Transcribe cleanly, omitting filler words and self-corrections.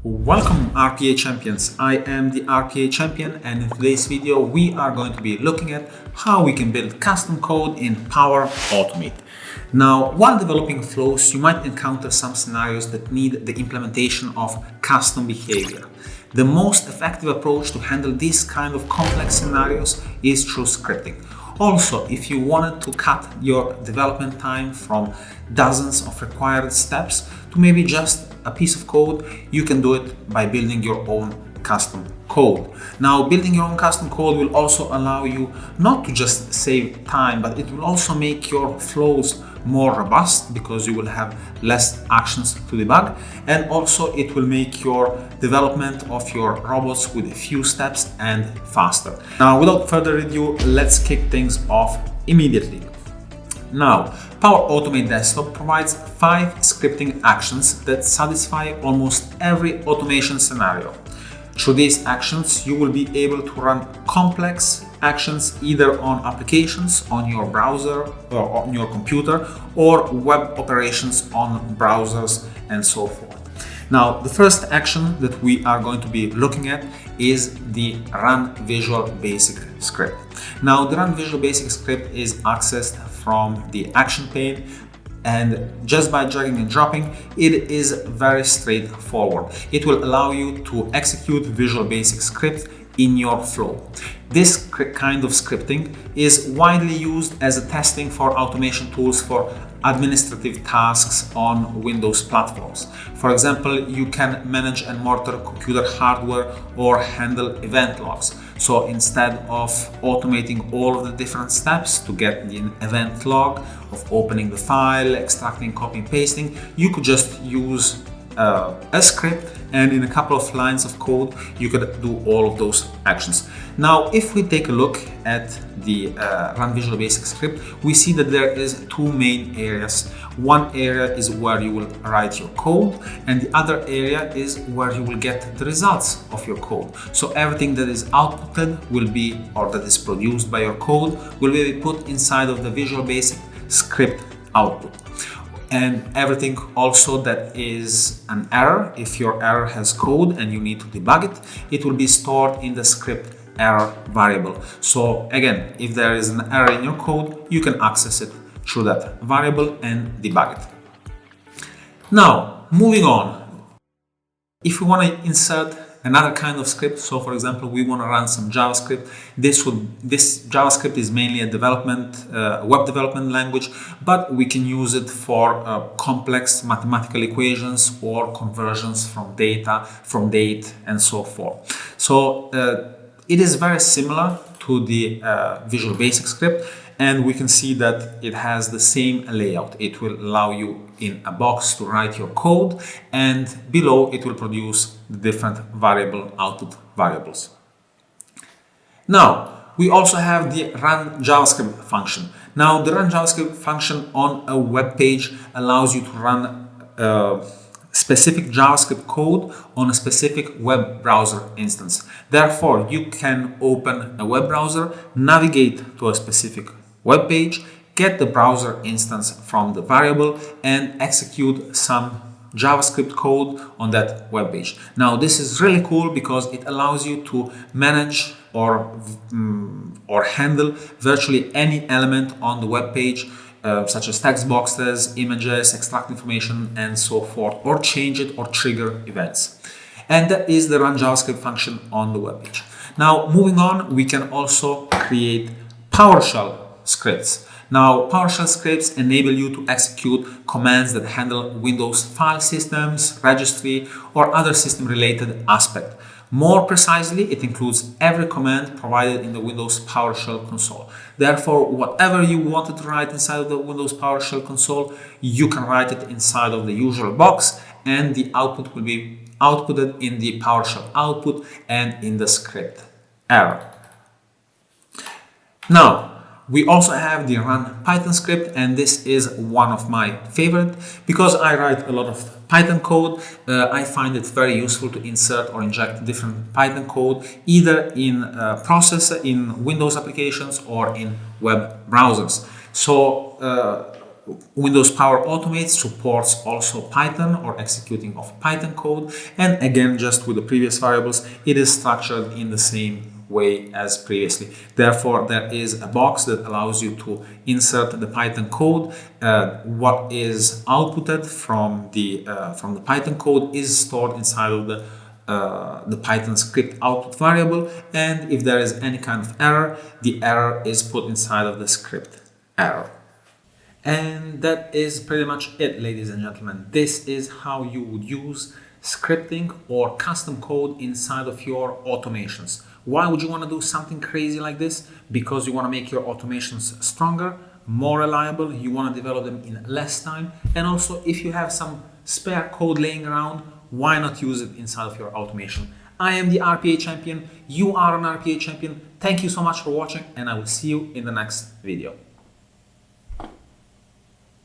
Welcome RPA champions, I am the RPA champion, and in today's video we are going to be looking at how we can build custom code in Power Automate. Now, while developing flows, you might encounter some scenarios that need the implementation of custom behavior. The most effective approach to handle these kind of complex scenarios is through scripting. Also, if you wanted to cut your development time from dozens of required steps to maybe just a piece of code, you can do it by building your own custom code. Now, building your own custom code will also allow you not to just save time, but it will also make your flows more robust because you will have less actions to debug, and also it will make your development of your robots with a few steps and faster. Now, without further ado, let's kick things off immediately. Now, Power Automate Desktop provides 5 scripting actions that satisfy almost every automation scenario. Through these actions, you will be able to run complex actions either on applications on your browser or on your computer, or web operations on browsers and so forth. Now, the first action that we are going to be looking at is the Run Visual Basic Script. Now, the Run Visual Basic Script is accessed from the action pane, and just by dragging and dropping, it is very straightforward. It will allow you to execute Visual Basic Script in your flow. This kind of scripting is widely used as a testing for automation tools for administrative tasks on Windows platforms. For example, you can manage and monitor computer hardware or handle event logs. So instead of automating all of the different steps to get the event log of opening the file, extracting, copying, pasting, you could just use a script, and in a couple of lines of code you could do all of those actions. Now, if we take a look at the Run Visual Basic Script, we see that there is two main areas. One area is where you will write your code, and the other area is where you will get the results of your code. So everything that is outputted will be, or that is produced by your code, will be put inside of the Visual Basic Script output. And everything also that is an error, if your error has code and you need to debug it, it will be stored in the script error variable. So again, if there is an error in your code, you can access it through that variable and debug it. Now, moving on, if we want to insert another kind of script, so for example, we want to run some JavaScript. This JavaScript is mainly a web development language, but we can use it for complex mathematical equations or conversions from data, from date, and so forth. So it is very similar to the Visual Basic Script, and we can see that it has the same layout. It will allow you in a box to write your code, and below it will produce the different variable output variables. Now, we also have the Run JavaScript function. Now, the Run JavaScript function on a web page allows you to run specific JavaScript code on a specific web browser instance. Therefore, you can open a web browser, navigate to a specific web page, get the browser instance from the variable, and execute some JavaScript code on that web page. Now, this is really cool because it allows you to manage or handle virtually any element on the web page, such as text boxes, images, extract information, and so forth, or change it or trigger events. And that is the Run JavaScript function on the web page. Now, moving on, we can also create PowerShell scripts. Now, PowerShell scripts enable you to execute commands that handle Windows file systems, registry, or other system-related aspect. More precisely, it includes every command provided in the Windows PowerShell console. Therefore, whatever you wanted to write inside of the Windows PowerShell console, you can write it inside of the usual box, and the output will be outputted in the PowerShell output and in the script error. Now, we also have the Run Python script, and this is one of my favorite because I write a lot of Python code. I find it very useful to insert or inject different Python code either in in Windows applications or in web browsers. So Windows Power Automate supports also Python or executing of Python code. And again, just with the previous variables, it is structured in the same way as previously. Therefore, there is a box that allows you to insert the Python code. What is outputted from the Python code is stored inside of the Python script output variable. And if there is any kind of error, the error is put inside of the script error. And that is pretty much it, ladies and gentlemen. This is how you would use scripting or custom code inside of your automations. Why would you want to do something crazy like this? Because you want to make your automations stronger, more reliable, you want to develop them in less time. And also, if you have some spare code laying around, why not use it inside of your automation? I am the RPA champion. You are an RPA champion. Thank you so much for watching, and I will see you in the next video.